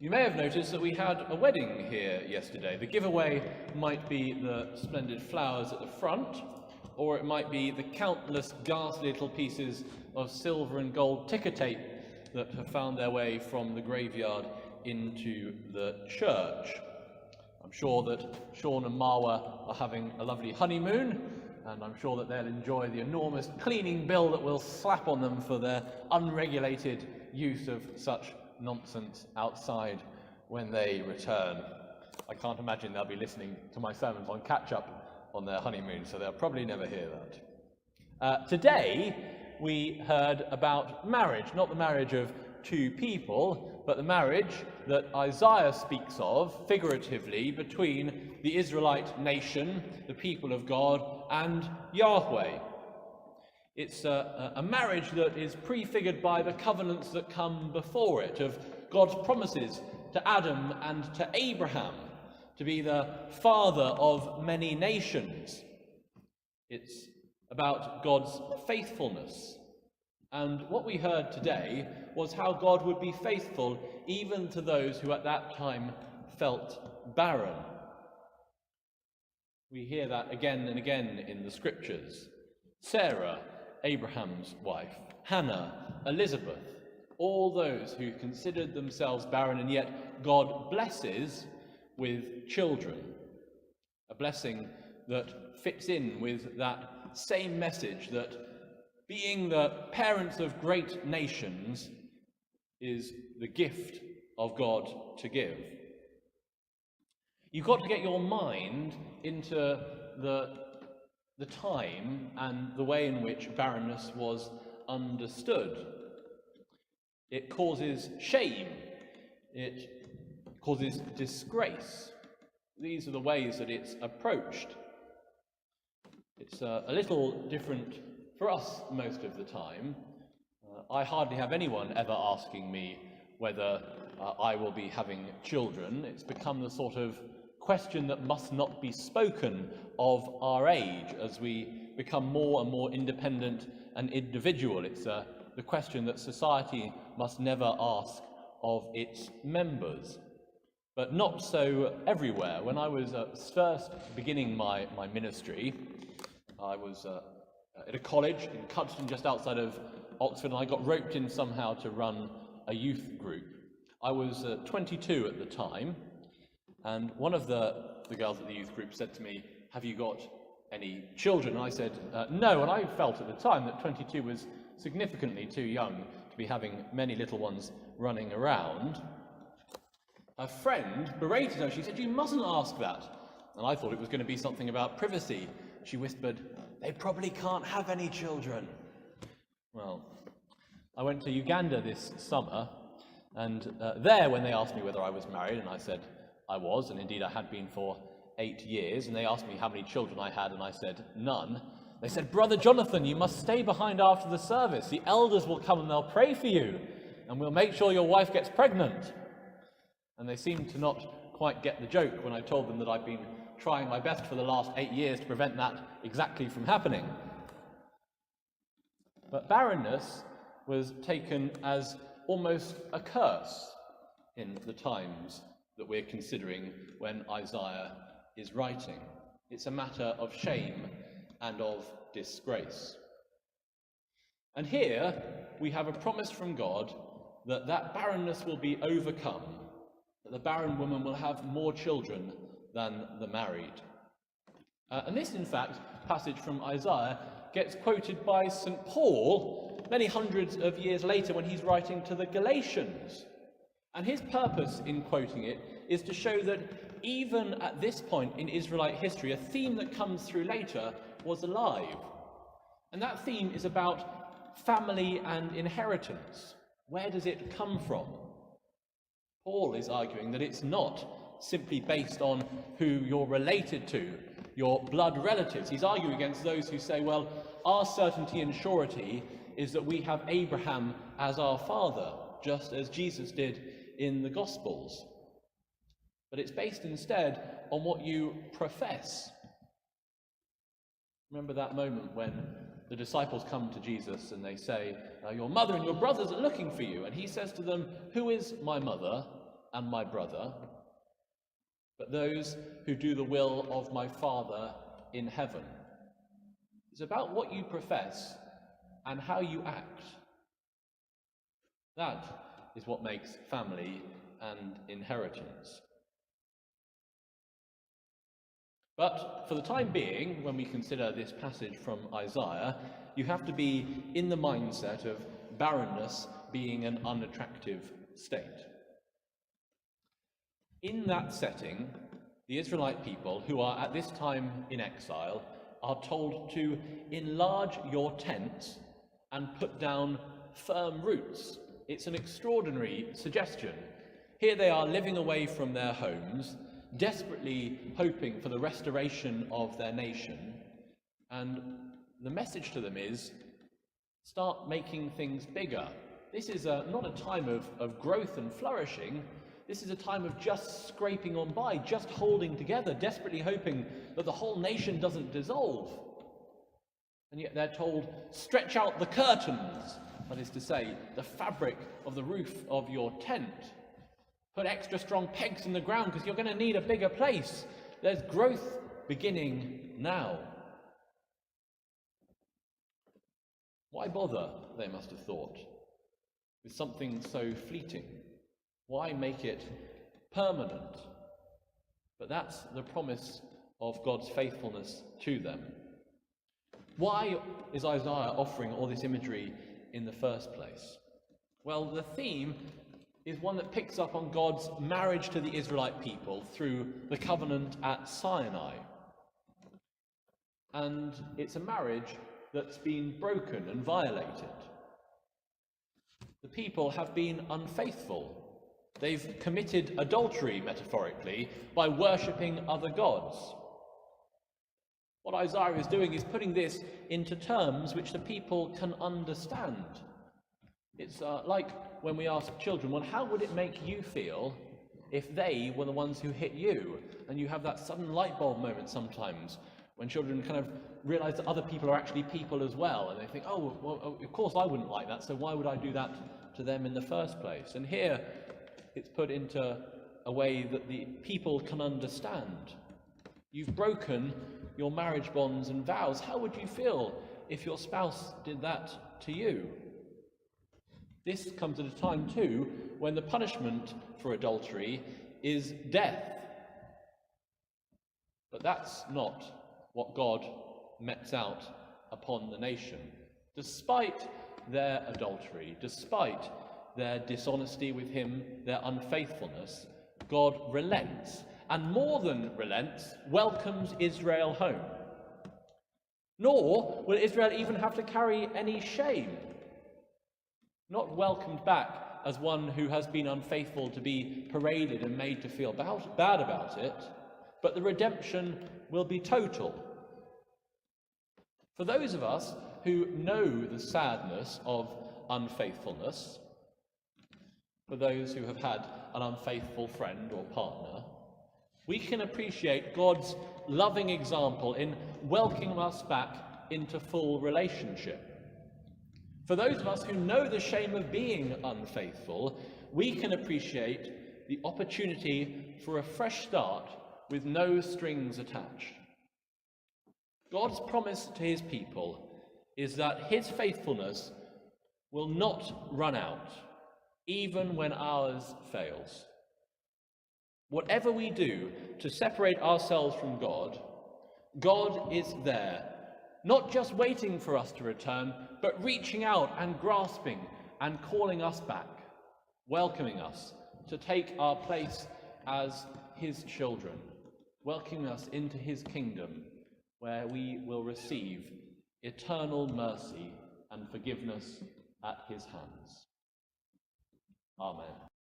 You may have noticed that we had a wedding here yesterday. The giveaway might be the splendid flowers at the front, or it might be the countless ghastly little pieces of silver and gold ticker tape that have found their way from the graveyard into the church. I'm sure that Sean and Marwa are having a lovely honeymoon, and I'm sure that they'll enjoy the enormous cleaning bill that we'll slap on them for their unregulated use of such nonsense outside when they return. I can't imagine they'll be listening to my sermons on catch-up on their honeymoon, so they'll probably never hear that. Today, we heard about marriage, not the marriage of two people, but the marriage that Isaiah speaks of, figuratively, between the Israelite nation, the people of God, and Yahweh. It's a marriage that is prefigured by the covenants that come before it, of God's promises to Adam and to Abraham to be the father of many nations. It's about God's faithfulness. And what we heard today was how God would be faithful even to those who at that time felt barren. We hear that again and again in the scriptures. Sarah, Abraham's wife, Hannah, Elizabeth, all those who considered themselves barren, and yet God blesses with children. A blessing that fits in with that same message that being the parents of great nations is the gift of God to give. You've got to get your mind into the time and the way in which barrenness was understood. It causes shame. It causes disgrace. These are the ways that it's approached. It's a little different for us most of the time. I hardly have anyone ever asking me whether I will be having children. It's become the sort of question that must not be spoken of our age as we become more and more independent and individual. It's the question that society must never ask of its members. But not so everywhere. When I was first beginning my ministry, I was at a college in Cuddeston just outside of Oxford, and I got roped in somehow to run a youth group. I was 22 at the time, and one of the girls at the youth group said to me, "Have you got any children?" And I said, no, and I felt at the time that 22 was significantly too young to be having many little ones running around. A friend berated her. She said, "You mustn't ask that." And I thought it was going to be something about privacy. She whispered, "They probably can't have any children." Well, I went to Uganda this summer, and there when they asked me whether I was married, and I said I was, and indeed I had been for 8 years, and they asked me how many children I had, and I said none. They said, "Brother Jonathan, you must stay behind after the service. The elders will come and they'll pray for you, and we'll make sure your wife gets pregnant." And they seemed to not quite get the joke when I told them that I'd been trying my best for the last 8 years to prevent that exactly from happening. But barrenness was taken as almost a curse in the times that we're considering when Isaiah is writing. It's a matter of shame and of disgrace. And here we have a promise from God that that barrenness will be overcome, that the barren woman will have more children than the married. And this, in fact, passage from Isaiah gets quoted by St. Paul many hundreds of years later when he's writing to the Galatians. And his purpose in quoting it is to show that even at this point in Israelite history, a theme that comes through later was alive. And that theme is about family and inheritance. Where does it come from? Paul is arguing that it's not simply based on who you're related to, your blood relatives. He's arguing against those who say, well, our certainty and surety is that we have Abraham as our father, just as Jesus did in the Gospels. But it's based instead on what you profess. Remember that moment when the disciples come to Jesus and they say, "Your mother and your brothers are looking for you." And he says to them, "Who is my mother and my brother, but those who do the will of my Father in heaven. It's about what you profess and how you act. That is what makes family and inheritance. But for the time being, when we consider this passage from Isaiah, you have to be in the mindset of barrenness being an unattractive state. In that setting, the Israelite people, who are at this time in exile, are told to enlarge your tents and put down firm roots. It's an extraordinary suggestion. Here they are living away from their homes, desperately hoping for the restoration of their nation, and the message to them is, start making things bigger. This is not a time of growth and flourishing. This is a time of just scraping on by, just holding together, desperately hoping that the whole nation doesn't dissolve. And yet they're told, stretch out the curtains, that is to say, the fabric of the roof of your tent. Put extra strong pegs in the ground because you're going to need a bigger place. There's growth beginning now. Why bother, they must have thought, with something so fleeting? Why make it permanent? But that's the promise of God's faithfulness to them. Why is Isaiah offering all this imagery in the first place? Well, the theme is one that picks up on God's marriage to the Israelite people through the covenant at Sinai. And it's a marriage that's been broken and violated. The people have been unfaithful. They've committed adultery, metaphorically, by worshipping other gods. What Isaiah is doing is putting this into terms which the people can understand. It's like when we ask children, well, how would it make you feel if they were the ones who hit you? And you have that sudden light bulb moment sometimes when children kind of realize that other people are actually people as well. And they think, oh, well, of course I wouldn't like that, so why would I do that to them in the first place? And here it's put into a way that the people can understand. You've broken your marriage bonds and vows. How would you feel if your spouse did that to you? This comes at a time, too, when the punishment for adultery is death. But that's not what God metes out upon the nation. Despite their adultery, despite their dishonesty with him, their unfaithfulness, God relents, and more than relents, welcomes Israel home. Nor will Israel even have to carry any shame. Not welcomed back as one who has been unfaithful to be paraded and made to feel bad about it, but the redemption will be total. For those of us who know the sadness of unfaithfulness, for those who have had an unfaithful friend or partner, we can appreciate God's loving example in welcoming us back into full relationship. For those of us who know the shame of being unfaithful, we can appreciate the opportunity for a fresh start with no strings attached. God's promise to his people is that his faithfulness will not run out, even when ours fails. Whatever we do to separate ourselves from God, God is there, not just waiting for us to return, but reaching out and grasping and calling us back, welcoming us to take our place as his children, welcoming us into his kingdom, where we will receive eternal mercy and forgiveness at his hands. Amen.